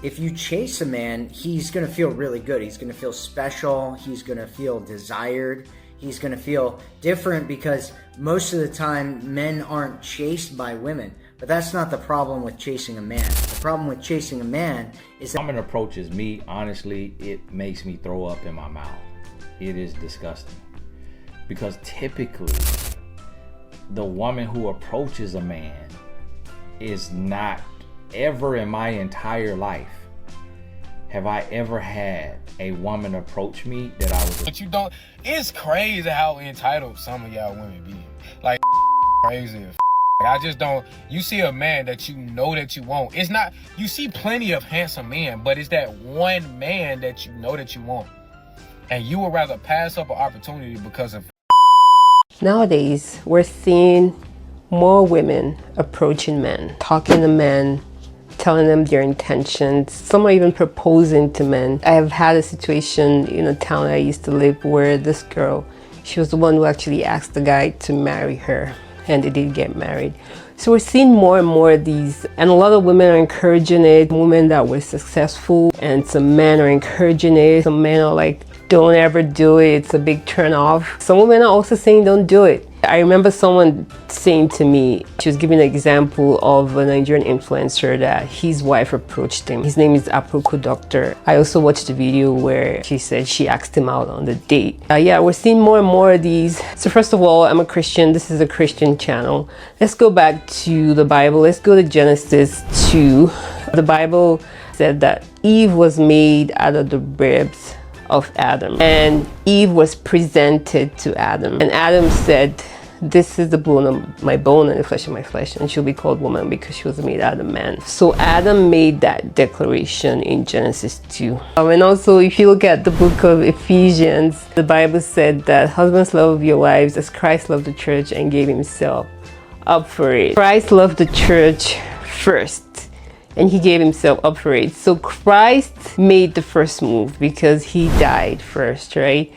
If you chase a man, he's going to feel really good. He's going to feel special. He's going to feel desired. He's going to feel different because most of the time men aren't chased by women. But that's not the problem with chasing a man. The problem with chasing a man is that... Woman approaches me, honestly, it makes me throw up in my mouth. It is disgusting. Because typically, the woman who approaches a man is not ever in my entire life have I ever had a woman approach me that I was... But you don't... It's crazy how entitled some of y'all women be. Like, crazy as I just don't... You see a man that you know that you want. It's not... You see plenty of handsome men, but it's that one man that you know that you want. And you would rather pass up an opportunity because of... Nowadays, we're seeing more women approaching men, talking to men, telling them their intentions. Some are even proposing to men. I have had a situation in a town I used to live where this girl, she was the one who actually asked the guy to marry her, and they did get married. So we're seeing more and more of these, and a lot of women are encouraging it, women that were successful, and some men are encouraging it. Some men are like, don't ever do it, it's a big turn off. Some women are also saying don't do it. I remember someone saying to me, she was giving an example of a Nigerian influencer that his wife approached him. His name is Aproko Doctor. I also watched a video where she said she asked him out on the date. Yeah, we're seeing more and more of these. So first of all, I'm a Christian. This is a Christian channel. Let's go back to the Bible. Let's go to Genesis 2. The Bible said that Eve was made out of the ribs of Adam, and Eve was presented to Adam, and Adam said, this is the bone of my bone and the flesh of my flesh, and she'll be called woman because she was made out of man. So Adam made that declaration in Genesis 2. And also, if you look at the book of Ephesians, the Bible said that husbands love your wives as Christ loved the church and gave himself up for it. Christ loved the church first, and he gave himself up for it. So Christ made the first move because he died first, right?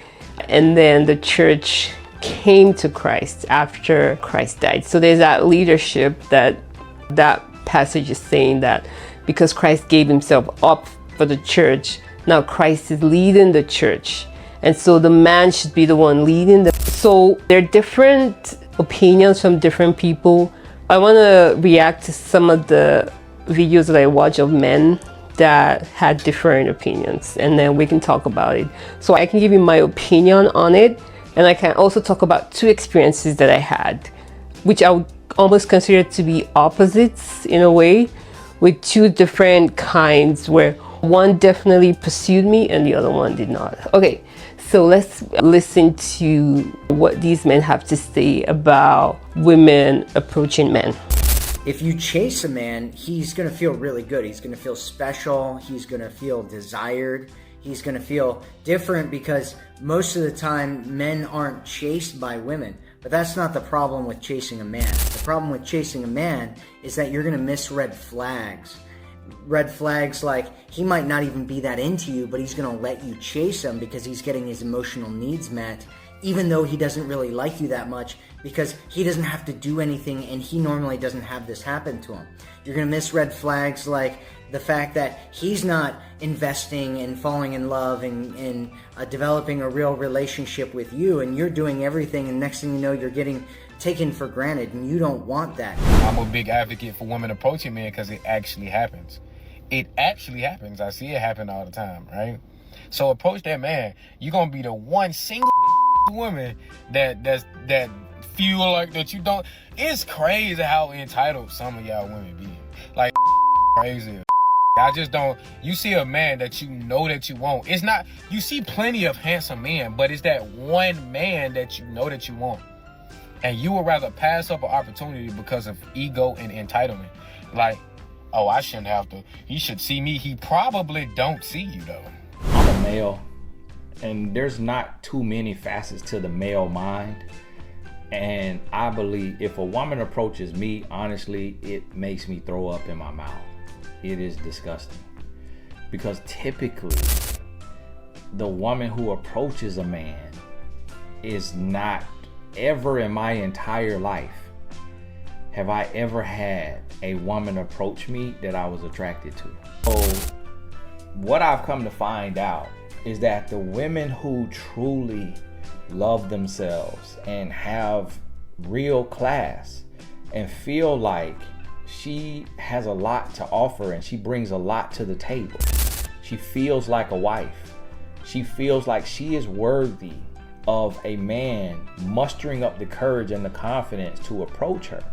And then the church came to Christ after Christ died. So there's that leadership that passage is saying that because Christ gave himself up for the church, now Christ is leading the church. And so the man should be the one leading them. So there are different opinions from different people. I want to react to some of the videos that I watch of men that had different opinions, and then we can talk about it. So I can give you my opinion on it, and I can also talk about two experiences that I had, which I would almost consider to be opposites in a way, with two different kinds where one definitely pursued me and the other one did not. Okay, so let's listen to what these men have to say about women approaching men. If you chase a man, he's going to feel really good. He's going to feel special. He's going to feel desired. He's going to feel different because most of the time men aren't chased by women. But that's not the problem with chasing a man. The problem with chasing a man is that you're going to miss red flags. Red flags like he might not even be that into you, but he's going to let you chase him because he's getting his emotional needs met, even though he doesn't really like you that much, because he doesn't have to do anything and he normally doesn't have this happen to him. You're going to miss red flags like the fact that he's not investing and falling in love and developing a real relationship with you, and you're doing everything, and next thing you know, you're getting taken for granted, and you don't want that. I'm a big advocate for women approaching men because it actually happens. It actually happens. I see it happen all the time, right? So approach that man. You're going to be the one single woman that feel like that you don't. It's crazy how entitled some of y'all women be. Like, crazy. I just don't. You see a man that you know that you want. It's not. You see plenty of handsome men, but it's that one man that you know that you want, and you would rather pass up an opportunity because of ego and entitlement. Like, oh, I shouldn't have to. He should see me. He probably don't see you though. I'm a male, and there's not too many facets to the male mind. And I believe if a woman approaches me, honestly, it makes me throw up in my mouth. It is disgusting. Because typically, the woman who approaches a man is not ever in my entire life have I ever had a woman approach me that I was attracted to. So what I've come to find out is that the women who truly love themselves and have real class and feel like she has a lot to offer and she brings a lot to the table. She feels like a wife. She feels like she is worthy of a man mustering up the courage and the confidence to approach her.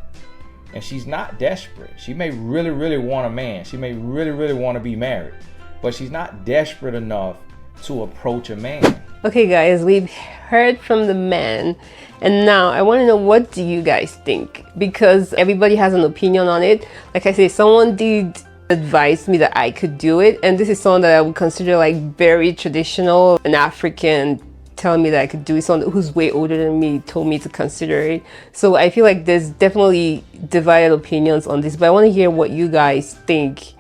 And she's not desperate. She may really, really want a man. She may really, really want to be married, but she's not desperate enough to approach a man. Okay guys, we've heard from the men, and now I want to know, what do you guys think? Because everybody has an opinion on it. Like I say, someone did advise me that I could do it, and this is someone that I would consider like very traditional, an African, telling me that I could do it. Someone who's way older than me told me to consider it. So I feel like there's definitely divided opinions on this, but I want to hear what you guys think.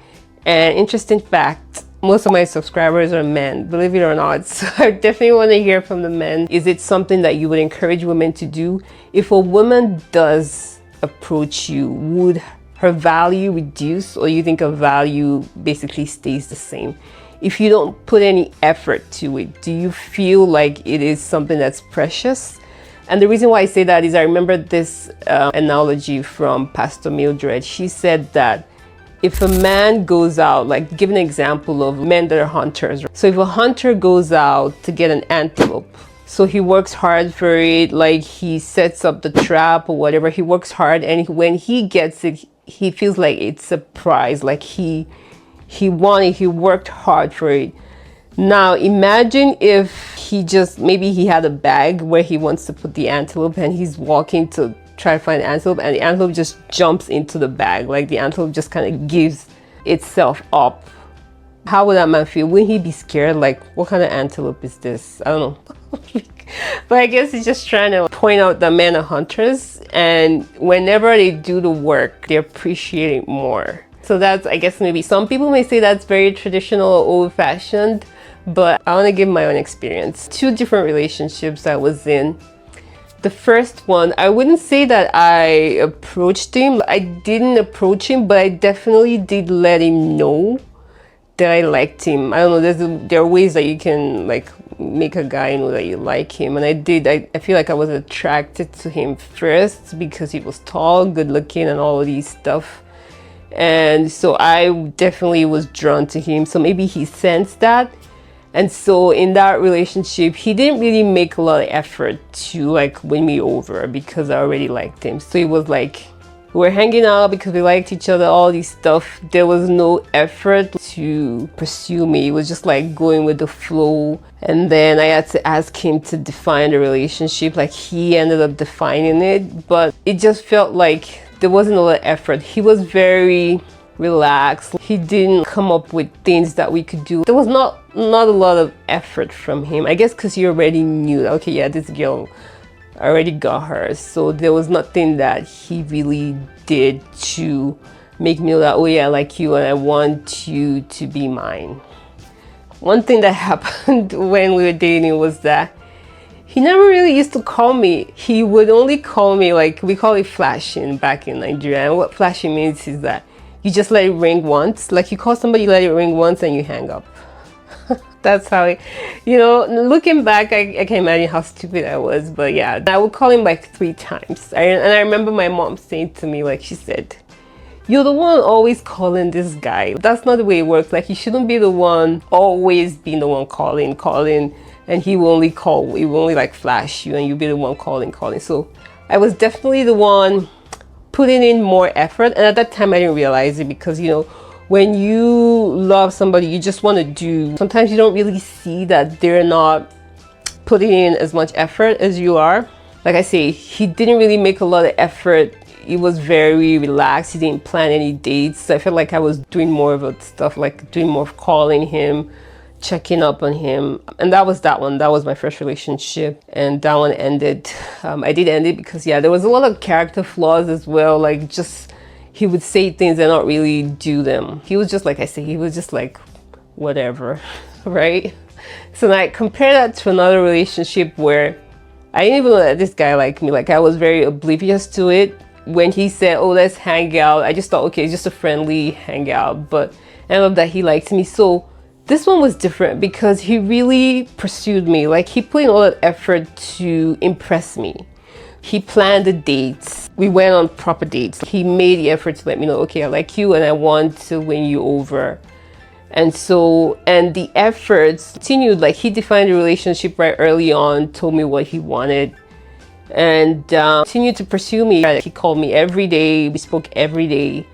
And interesting fact, most of my subscribers are men, believe it or not. So I definitely want to hear from the men. Is it something that you would encourage women to do? If a woman does approach you, would her value reduce, or you think her value basically stays the same? If you don't put any effort to it, do you feel like it is something that's precious? And the reason why I say that is I remember this analogy from Pastor Mildred. She said that if a man goes out, like give an example of men that are hunters. So if a hunter goes out to get an antelope, so he works hard for it, like he sets up the trap or whatever, he works hard, and when he gets it, he feels like it's a prize, like he won it, he worked hard for it. Now imagine if he just, maybe he had a bag where he wants to put the antelope, and he's walking to try to find the antelope, and the antelope just jumps into the bag, like the antelope just kind of gives itself up. How would that man feel? Wouldn't he be scared? Like, what kind of antelope is this? I don't know. But I guess he's just trying to point out that men are hunters, and whenever they do the work, they appreciate it more. So that's, I guess, maybe some people may say that's very traditional or old-fashioned, but I want to give my own experience. 2 different relationships I was in. The first one, I wouldn't say that I approached him. I didn't approach him, but I definitely did let him know that I liked him. I don't know, there are ways that you can like make a guy know that you like him, and I did. I feel like I was attracted to him first because he was tall, good looking, and all of these stuff. And so I definitely was drawn to him. So maybe he sensed that. And so in that relationship, he didn't really make a lot of effort to like win me over because I already liked him. So it was like we were hanging out because we liked each other, all these stuff. There was no effort to pursue me. It was just like going with the flow. And then I had to ask him to define the relationship. Like he ended up defining it, but it just felt like there wasn't a lot of effort. He was very relaxed. He didn't come up with things that we could do. There was not a lot of effort from him. I guess because you already knew that, okay, yeah, this girl, I already got her. So there was nothing that he really did to make me know that, oh yeah, I like you and I want you to be mine. One thing that happened when we were dating was that he never really used to call me. He would only call me, like, we call it flashing back in Nigeria. And what flashing means is that you just let it ring once. Like you call somebody, you let it ring once and you hang up. That's how it, looking back, I can imagine how stupid I was. But yeah, I would call him like 3 times. And I remember my mom saying to me, like she said, you're the one always calling this guy. That's not the way it works. Like you shouldn't be the one always being the one calling. And he will only call, he will only like flash you and you'll be the one calling. So I was definitely the one putting in more effort. And at that time I didn't realize it because, when you love somebody, you just want to do. Sometimes you don't really see that they're not putting in as much effort as you are. Like I say, he didn't really make a lot of effort. He was very relaxed. He didn't plan any dates. I felt like I was doing more of the stuff, like doing more of calling him, checking up on him. And that was that one. That was my first relationship. And that one ended. I did end it because, yeah, there was a lot of character flaws as well. Like just, he would say things and not really do them. He was just, like I say, he was just like, whatever, right? So I compare that to another relationship where I didn't even know that this guy liked me. Like I was very oblivious to it. When he said, oh, let's hang out, I just thought, okay, it's just a friendly hangout. But I love that he liked me. So This one was different because he really pursued me. Like, he put in all that effort to impress me. He planned the dates. We went on proper dates. He made the effort to let me know, okay, I like you and I want to win you over. And the efforts continued. Like, he defined the relationship right early on, told me what he wanted, and continued to pursue me. He called me every day. We spoke every day.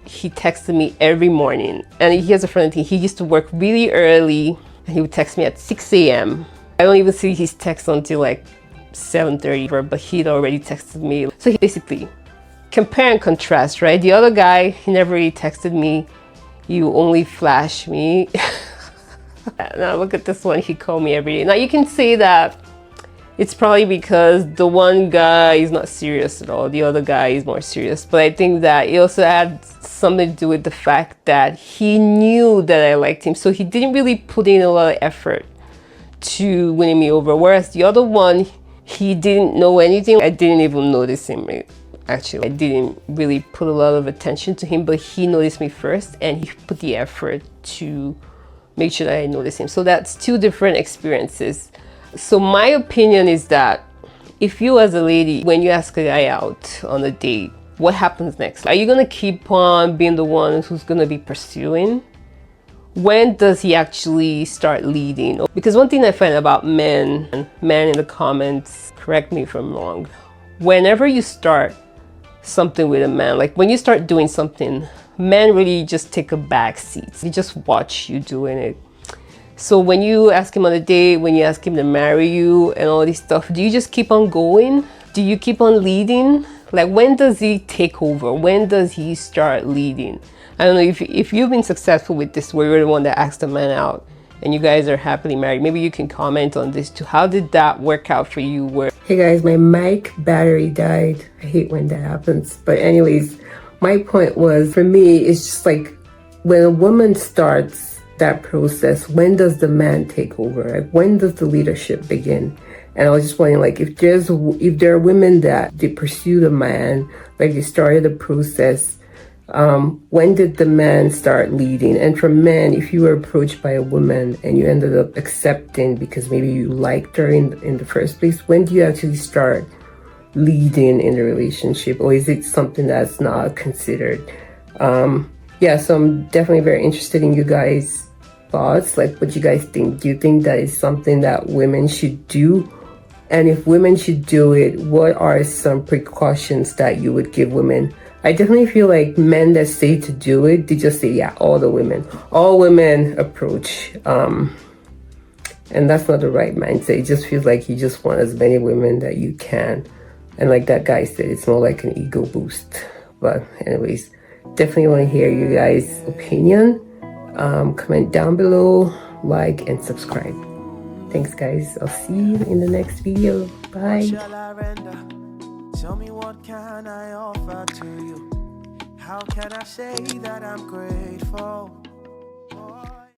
He texted me every morning. And here's a funny thing. He used to work really early and he would text me at 6 a.m. I don't even see his text until like 7:30, but he'd already texted me. So he basically compare and contrast, right? The other guy, he never really texted me. You only flash me. Now look at this one. He called me every day. Now you can say that it's probably because the one guy is not serious at all. The other guy is more serious. But I think that it also had something to do with the fact that he knew that I liked him. So he didn't really put in a lot of effort to winning me over. Whereas the other one, he didn't know anything. I didn't even notice him. Actually, I didn't really put a lot of attention to him, but he noticed me first and he put the effort to make sure that I noticed him. So that's two different experiences. So my opinion is that if you as a lady, when you ask a guy out on a date, what happens next? Are you gonna keep on being the one who's gonna be pursuing? When does he actually start leading? Because one thing I find about men in the comments, correct me if I'm wrong, whenever you start something with a man, like when you start doing something, men really just take a back seat. They just watch you doing it. So when you ask him on a date, when you ask him to marry you and all this stuff, do you just keep on going? Do you keep on leading? Like, when does he take over? When does he start leading? I don't know if you've been successful with this, where you're the one that asked the man out and you guys are happily married. Maybe you can comment on this too. How did that work out for you? Hey guys, my mic battery died. I hate when that happens. But anyways, my point was, for me, it's just like when a woman starts that process, when does the man take over? Like, when does the leadership begin? And I was just wondering, like, if there are women that they pursue the man, like they started the process, when did the man start leading? And for men, if you were approached by a woman and you ended up accepting because maybe you liked her in the first place, when do you actually start leading in the relationship? Or is it something that's not considered? Yeah, so I'm definitely very interested in you guys' thoughts, like what you guys think. Do you think that is something that women should do? And if women should do it, what are some precautions that you would give women? I definitely feel like men that say to do it, they just say, yeah, all women approach. And that's not the right mindset. It just feels like you just want as many women that you can. And like that guy said, it's more like an ego boost. But anyways, definitely want to hear you guys' opinion. Comment down below, like, and subscribe. Thanks, guys. I'll see you in the next video. Bye. Tell me, what can I offer to you? How can I say that I'm grateful?